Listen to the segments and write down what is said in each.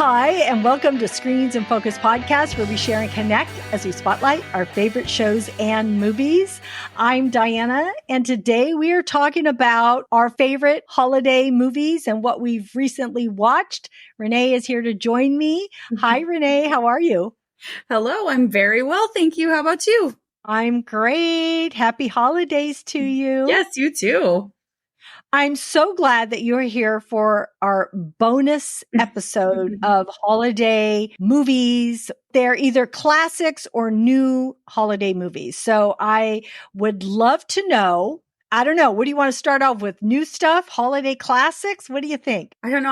Hi, and welcome to Screens and Focus podcast, where we share and connect as we spotlight our favorite shows and movies. I'm Diana, and today we are talking about our favorite holiday movies and what we've recently watched. Renee is here to join me. Hi, Renee. How are you? Hello, I'm very well. Thank you. How about you? I'm great. Happy holidays to you. Yes, you too. I'm so glad that you're here for our bonus episode of holiday movies. They're either classics or new holiday movies. So I would love to know, I don't know, what do you want to start off with? New stuff, holiday classics? What do you think? I don't know.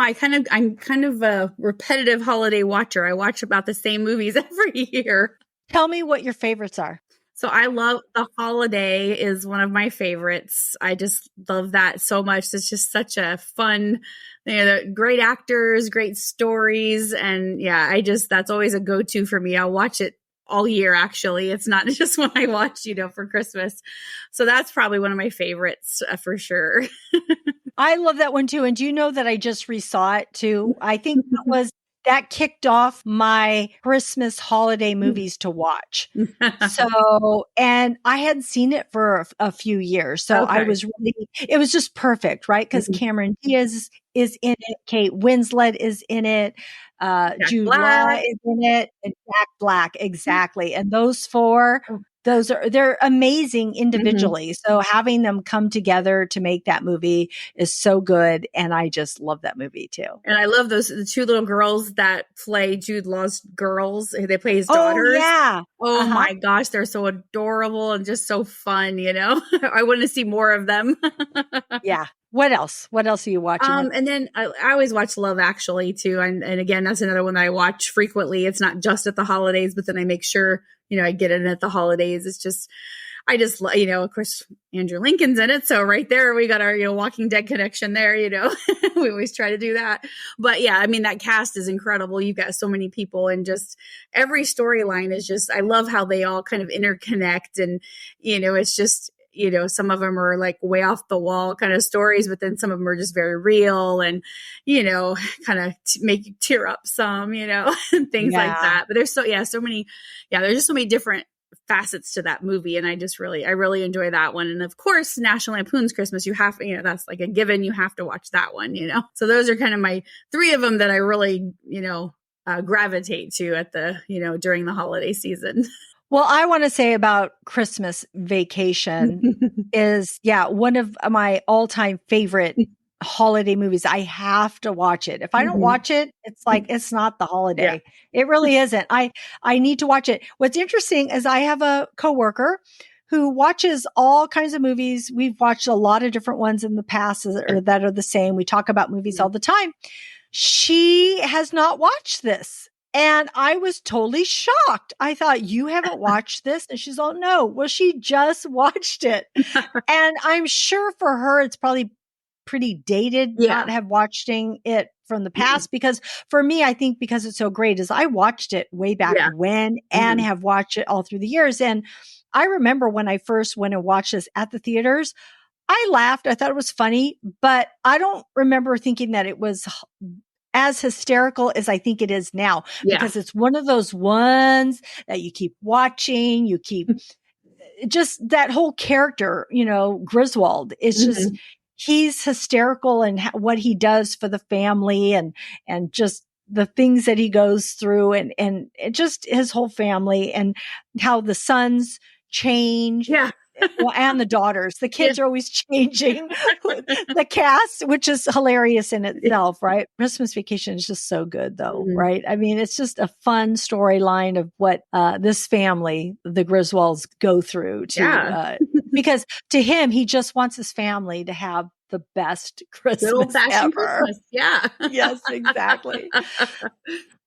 I'm kind of a repetitive holiday watcher. I watch about the same movies every year. Tell me what your favorites are. So I love The Holiday is one of my favorites. I just love that so much. It's just such a fun, great actors, great stories. And yeah, that's always a go-to for me. I'll watch it all year, actually. It's not just when I watch, for Christmas. So that's probably one of my favorites for sure. I love that one too. And do you know that I just resaw it too? I think that kicked off my Christmas holiday movies to watch. So, and I hadn't seen it for a few years. So Okay. It was just perfect, right? Because Cameron Diaz is in it. Kate Winslet is in it. Jude Law is in it. And Jack Black. Exactly. And those four, they're amazing individually. So having them come together to make that movie is so good. And I just love that movie too. And I love the two little girls that play Jude Law's girls. They play his daughters. Oh, yeah. Oh my gosh. They're so adorable and just so fun, I want to see more of them. Yeah. What else? What else are you watching? And then I always watch Love Actually too. And again, that's another one that I watch frequently. It's not just at the holidays, but then I make sure, I get it at the holidays. It's just, of course, Andrew Lincoln's in it. So right there, we got our, Walking Dead connection there, we always try to do that. But yeah, I mean, that cast is incredible. You've got so many people and just every storyline is just, I love how they all kind of interconnect and, it's just, some of them are like way off the wall kind of stories, but then some of them are just very real and, kind of make you tear up some, and things like that. But there's there's just so many different facets to that movie. And I really enjoy that one. And of course, National Lampoon's Christmas, you have, that's like a given, you have to watch that one, So those are kind of my three of them that I really, gravitate to at the, during the holiday season. Well, I want to say about Christmas Vacation is, one of my all-time favorite holiday movies. I have to watch it. If I don't watch it, it's like, it's not the holiday. Yeah. It really isn't. I need to watch it. What's interesting is I have a coworker who watches all kinds of movies. We've watched a lot of different ones in the past that are the same. We talk about movies all the time. She has not watched this. And I was totally shocked. I thought, you haven't watched this? And she's all, no. Well, she just watched it. And I'm sure for her, it's probably pretty dated not have watching it from the past. Because for me, I think because it's so great is I watched it way back when and have watched it all through the years. And I remember when I first went and watched this at the theaters, I laughed. I thought it was funny, but I don't remember thinking that it was as hysterical as I think it is now, because it's one of those ones that you keep watching, you keep just that whole character, Griswold is just, he's hysterical and what he does for the family and just the things that he goes through and it just his whole family and how the sons change. Yeah. Well, and the daughters, the kids are always changing the cast, which is hilarious in itself, right? Christmas Vacation is just so good though, right? I mean, it's just a fun storyline of what, this family, the Griswolds go through because to him, he just wants his family to have the best Christmas ever. Christmas. Yeah. Yes, exactly.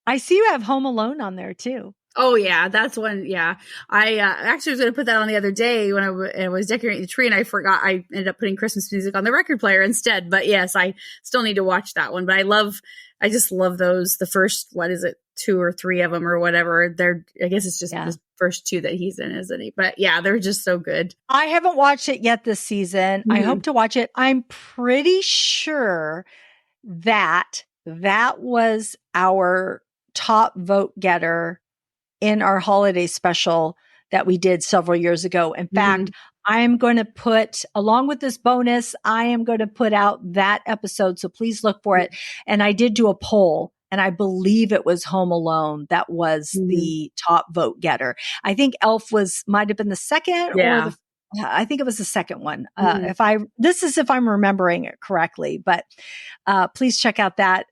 I see you have Home Alone on there too. Oh yeah, that's one. Yeah, I actually was going to put that on the other day when I was decorating the tree, and I forgot. I ended up putting Christmas music on the record player instead. But yes, I still need to watch that one. But I just love those. The first, what is it, 2 or 3 of them or whatever. I guess it's just the first 2 that he's in, isn't he? But yeah, they're just so good. I haven't watched it yet this season. I hope to watch it. I'm pretty sure that that was our top vote getter in our holiday special that we did several years ago. In fact, I am going to put, along with this bonus, I am going to put out that episode. So please look for it. And I did do a poll, and I believe it was Home Alone that was the top vote getter. I think Elf might have been the second or I think it was the second one. If I'm remembering it correctly, but please check out that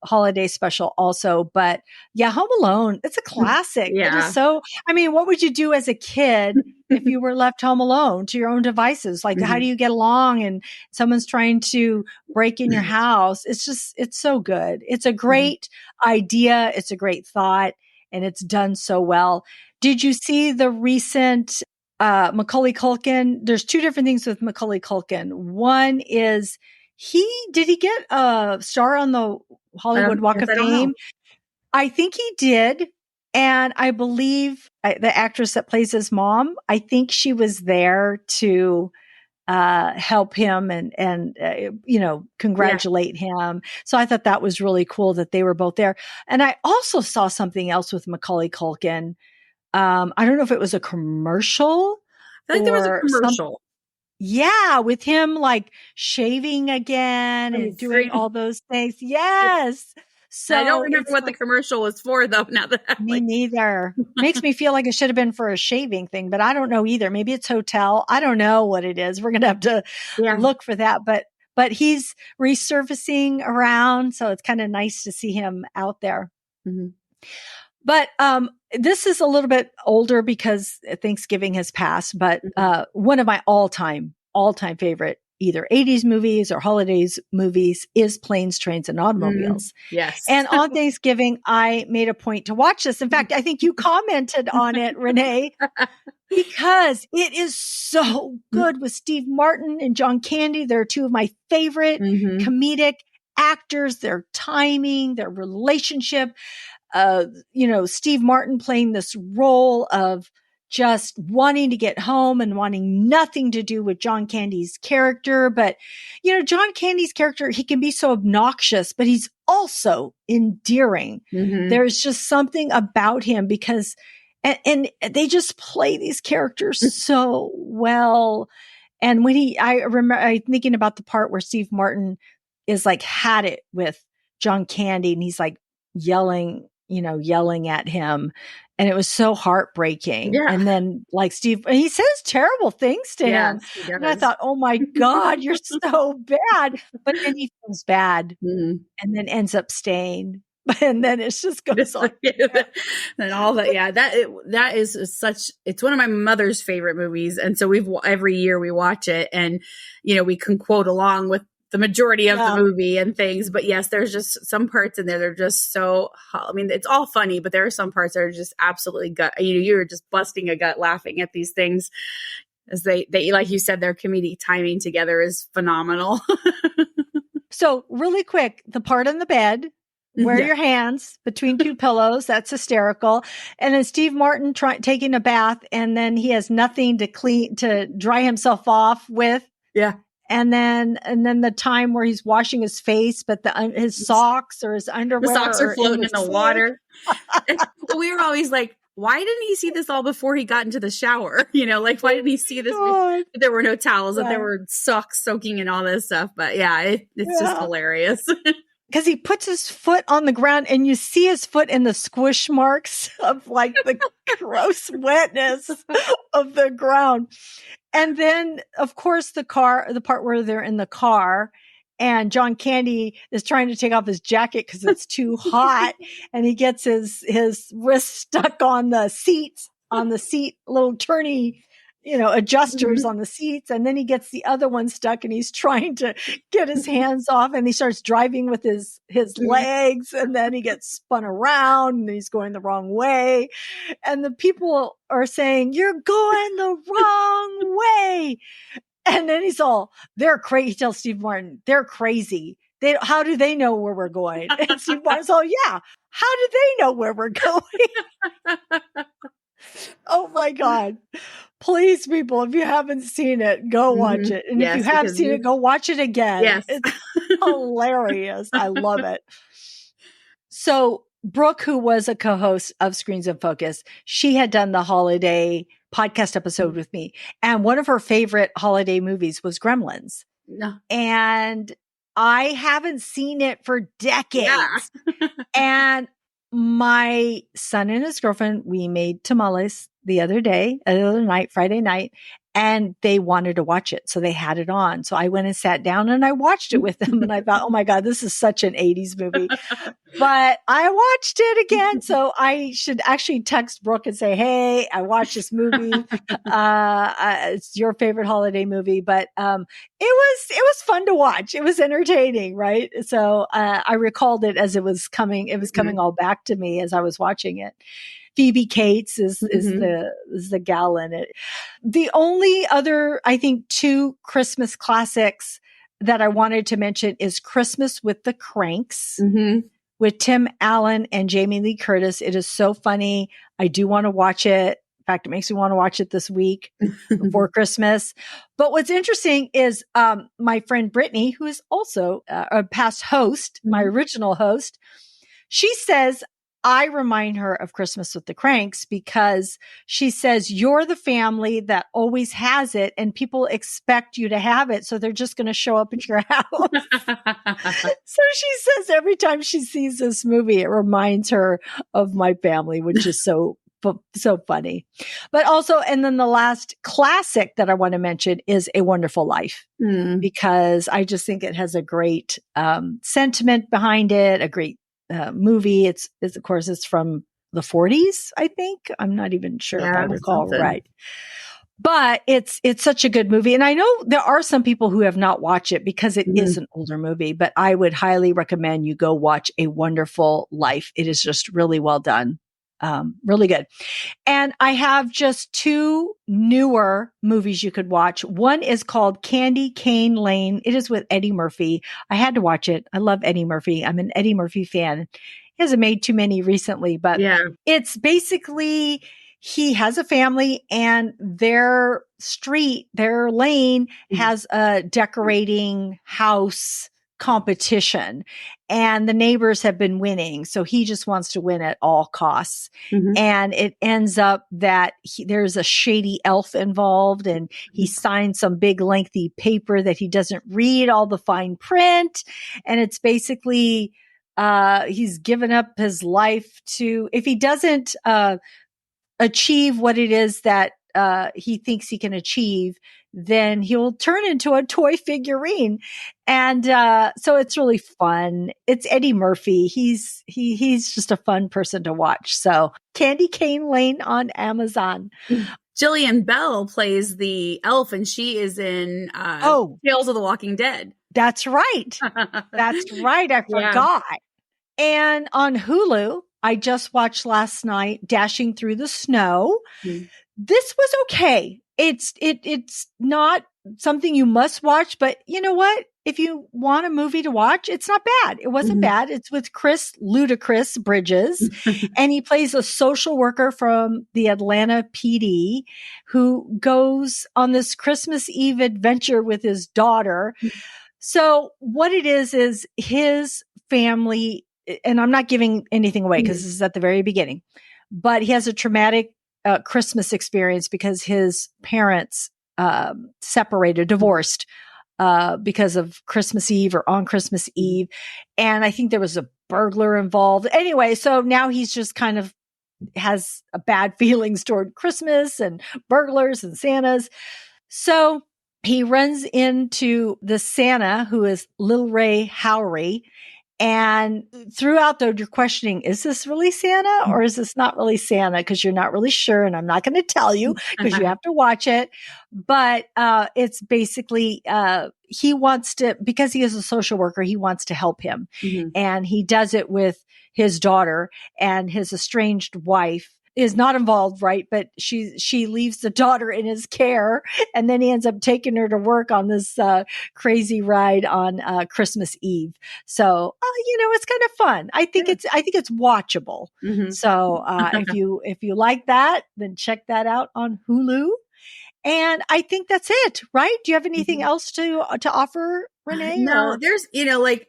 holiday special also. But yeah, Home Alone, it's a classic. It is so, I mean, what would you do as a kid if you were left home alone to your own devices? Like, how do you get along and someone's trying to break in your house? It's so good. It's a great idea. It's a great thought, and it's done so well. Did you see the recent Macaulay Culkin? There's two different things with Macaulay Culkin. One is did he get a star on the Hollywood Walk of Fame? I think he did. And I believe the actress that plays his mom, I think she was there to help him and congratulate him. So I thought that was really cool that they were both there. And I also saw something else with Macaulay Culkin. I don't know if it was a commercial. I think there was a commercial. Yeah, with him like shaving again and doing all those things. Yes. So I don't remember what the commercial was for, though. Now that me neither. Makes me feel like it should have been for a shaving thing, but I don't know either. Maybe it's hotel. I don't know what it is. We're gonna have to look for that. But he's resurfacing around, so it's kind of nice to see him out there. But this is a little bit older because Thanksgiving has passed. But one of my all-time favorite either 80s movies or holidays movies is Planes, Trains, and Automobiles. Yes. And on Thanksgiving, I made a point to watch this. In fact, I think you commented on it, Renee, because it is so good with Steve Martin and John Candy. They're two of my favorite comedic actors. Their timing, their relationship. Steve Martin playing this role of just wanting to get home and wanting nothing to do with John Candy's character. But, John Candy's character, he can be so obnoxious, but he's also endearing. There's just something about him because, and they just play these characters so well. And when I remember thinking about the part where Steve Martin is like had it with John Candy and he's like yelling at him. And it was so heartbreaking. Yeah. And then like Steve, he says terrible things to him. And I thought, oh my God, you're so bad. But then he feels bad and then ends up staying. And then it just goes on. And all that. Yeah. That is it's one of my mother's favorite movies. And so every year we watch it and, we can quote along with the majority of the movie and things. But yes, there's just some parts in there. They're just so, I mean, it's all funny, but there are some parts that are just absolutely gut. You're just busting a gut laughing at these things as they, like you said, their comedic timing together is phenomenal. So really quick, the part on the bed, wear your hands between two pillows. That's hysterical. And then Steve Martin taking a bath and then he has nothing to dry himself off with. Yeah. And then the time where he's washing his face, but his socks or his underwear. The socks are floating in the water. We were always like, why didn't he see this all before he got into the shower? Why didn't he see this? There were no towels, that there were socks soaking and all this stuff. But yeah, it's just hilarious. Because he puts his foot on the ground and you see his foot in the squish marks of like the gross wetness of the ground. And then, of course, the part where they're in the car and John Candy is trying to take off his jacket because it's too hot and he gets his wrist stuck on the seat, little turny, adjusters on the seats. And then he gets the other one stuck and he's trying to get his hands off and he starts driving with his legs and then he gets spun around and he's going the wrong way. And the people are saying, you're going the wrong way. And then they're crazy. He tells Steve Martin, they're crazy. How do they know where we're going? And Steve Martin's yeah. How do they know where we're going? Oh my God. Please, people, if you haven't seen it, go watch it. And if you have seen it, go watch it again. Yes. hilarious. I love it. So Brooke, who was a co-host of Screens in Focus, she had done the holiday podcast episode with me. And one of her favorite holiday movies was Gremlins. No. And I haven't seen it for decades. Yeah. And my son and his girlfriend, we made tamales the other night, Friday night, and they wanted to watch it. So they had it on. So I went and sat down and I watched it with them. And I thought, oh my God, this is such an 80s movie. But I watched it again. So I should actually text Brooke and say, hey, I watched this movie. It's your favorite holiday movie. But it was fun to watch. It was entertaining, right? So I recalled it as it was coming. It was coming all back to me as I was watching it. Phoebe Cates is the gal in it. The only other, I think, 2 Christmas classics that I wanted to mention is Christmas with the Kranks with Tim Allen and Jamie Lee Curtis. It is so funny. I do want to watch it. In fact, it makes me want to watch it this week before Christmas. But what's interesting is my friend Brittany, who is also a past host, my original host, she says, I remind her of Christmas with the Kranks because she says, you're the family that always has it and people expect you to have it. So they're just going to show up at your house. So she says every time she sees this movie, it reminds her of my family, which is so funny. But also, and then the last classic that I want to mention is A Wonderful Life, because I just think it has a great sentiment behind it, a great movie. It's of course it's from the 40s, I think. I'm not even sure if I recall right. But it's such a good movie. And I know there are some people who have not watched it because it is an older movie, but I would highly recommend you go watch A Wonderful Life. It is just really well done. Really good. And I have just 2 newer movies you could watch. One is called Candy Cane Lane. It is with Eddie Murphy. I had to watch it. I love Eddie Murphy. I'm an Eddie Murphy fan. He hasn't made too many recently, but it's basically he has a family and their lane has a decorating house competition and the neighbors have been winning. So he just wants to win at all costs. And it ends up that there's a shady elf involved and he signs some big lengthy paper that he doesn't read all the fine print. And it's basically, he's given up his life to, if he doesn't, achieve what it is that, he thinks he can achieve, then he'll turn into a toy figurine. And so it's really fun. It's Eddie Murphy. He's just a fun person to watch. So Candy Cane Lane on Amazon. Jillian Bell plays the elf and she is in Tales of the Walking Dead. That's right. That's right. I forgot. And on Hulu, I just watched last night Dashing Through the Snow. This was okay. It's not something you must watch, but you know what? If you want a movie to watch, it's not bad. It wasn't bad. It's with Chris Ludacris Bridges, and he plays a social worker from the Atlanta PD who goes on this Christmas Eve adventure with his daughter. So what it is his family, and I'm not giving anything away because this is at the very beginning, but he has a traumatic Christmas experience because his parents divorced because of Christmas Eve or on Christmas Eve. And I think there was a burglar involved. Anyway, so now he's just kind of has a bad feelings toward Christmas and burglars and Santas. So he runs into the Santa who is Lil Ray Howery. And throughout though, you're questioning, is this really Santa or is this not really Santa? Because you're not really sure. And I'm not going to tell you because you have to watch it. But it's basically he wants to, because he is a social worker, he wants to help him. And he does it with his daughter, and his estranged wife is not involved, right? But she leaves the daughter in his care, and then he ends up taking her to work on this crazy ride on Christmas Eve. So it's kind of fun. I think it's watchable. So if you like that, then check that out on Hulu. And I think that's it, right? Do you have anything else to offer Renee? No, Or there's, like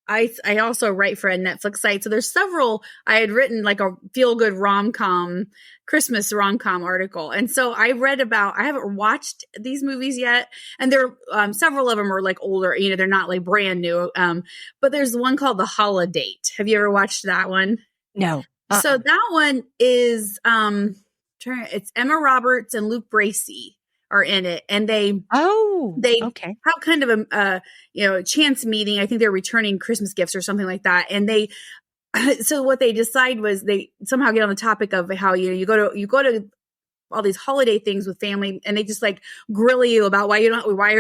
I also write for a Netflix site. So there's several, I had written like a feel good rom-com, Christmas rom-com article. And so I haven't watched these movies yet. And there, several of them are like older, they're not like brand new. But there's one called The Holidate. Have you ever watched that one? no. So that one is, it's Emma Roberts and Luke Bracey are in it. And they okay. have kind of a chance meeting. I think they're returning Christmas gifts or something like that. And so what they decide was they somehow get on the topic of how, you go to all these holiday things with family, and they just like grill you about why you're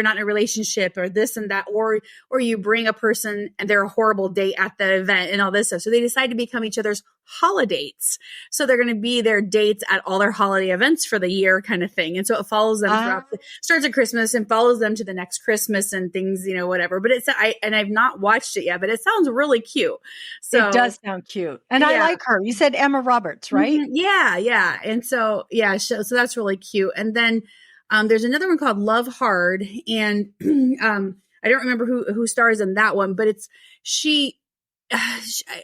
not in a relationship or this and that, or you bring a person and they're a horrible date at the event and all this stuff. So they decide to become each other's holidates. So they're going to be their dates at all their holiday events for the year kind of thing. And so it follows them starts at Christmas and follows them to the next Christmas and things, whatever. But I've not watched it yet, but it sounds really cute. So it does sound cute. And I like her. You said Emma Roberts, right? Mm-hmm. Yeah. And so, so that's really cute. And then there's another one called Love Hard. And I don't remember who stars in that one, but it's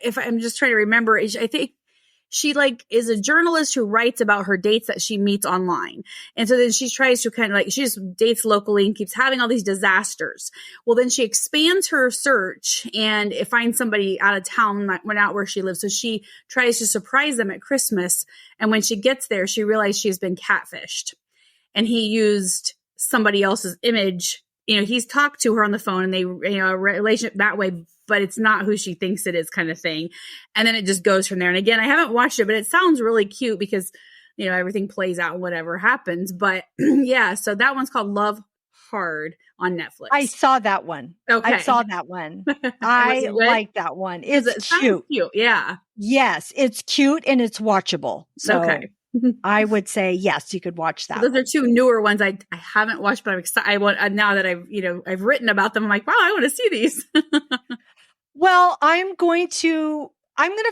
if I'm just trying to remember, I think she is a journalist who writes about her dates that she meets online. And so then she tries to kind of she just dates locally and keeps having all these disasters. Well, then she expands her search and it finds somebody out of town that went out where she lives. So she tries to surprise them at Christmas. And when she gets there, she realized she's been catfished. And he used somebody else's image. He's talked to her on the phone and they, a relationship that way, but it's not who she thinks it is kind of thing. And then it just goes from there. And again, I haven't watched it, but it sounds really cute because, everything plays out, whatever happens. But yeah, so that one's called Love Hard on Netflix. I saw that one. Okay. I saw that one. I like that one. It's cute. Yeah. Yes, it's cute and it's watchable. So okay. I would say, yes, you could watch that. Those are two newer ones I haven't watched, but I'm excited. Now that I've written about them, I'm like, wow, I want to see these. Well, I'm going to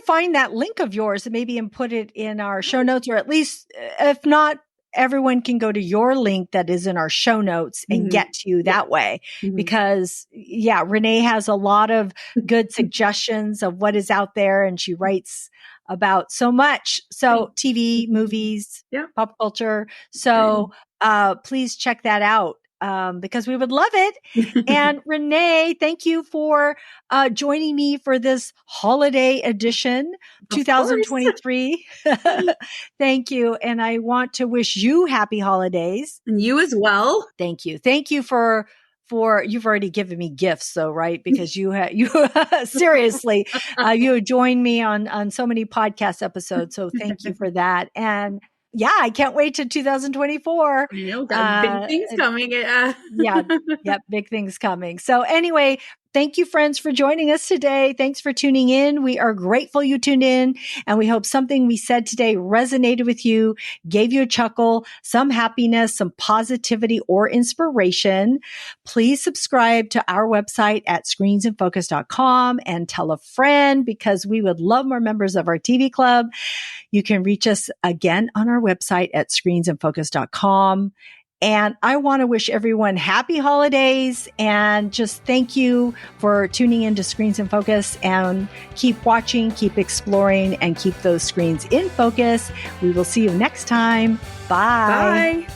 find that link of yours and maybe put it in our show notes, or at least if not, everyone can go to your link that is in our show notes and get to you that way. Because Renee has a lot of good suggestions of what is out there, and she writes about so much. So TV, movies, pop culture. So please check that out. Because we would love it. And Renee, thank you for joining me for this holiday edition, 2023. Thank you. And I want to wish you happy holidays. And you as well. Thank you. Thank you for you've already given me gifts though, right? Because you seriously, you joined me on so many podcast episodes. So thank you for that. And I can't wait to 2024. Got big things coming. Big things coming. So anyway, thank you, friends, for joining us today. Thanks for tuning in. We are grateful you tuned in, and we hope something we said today resonated with you, gave you a chuckle, some happiness, some positivity, or inspiration. Please subscribe to our website at screensinfocus.com and tell a friend, because we would love more members of our TV club. You can reach us again on our website at screensinfocus.com. And I want to wish everyone happy holidays and just thank you for tuning in to Screens in Focus, and keep watching, keep exploring, and keep those screens in focus. We will see you next time. Bye. Bye.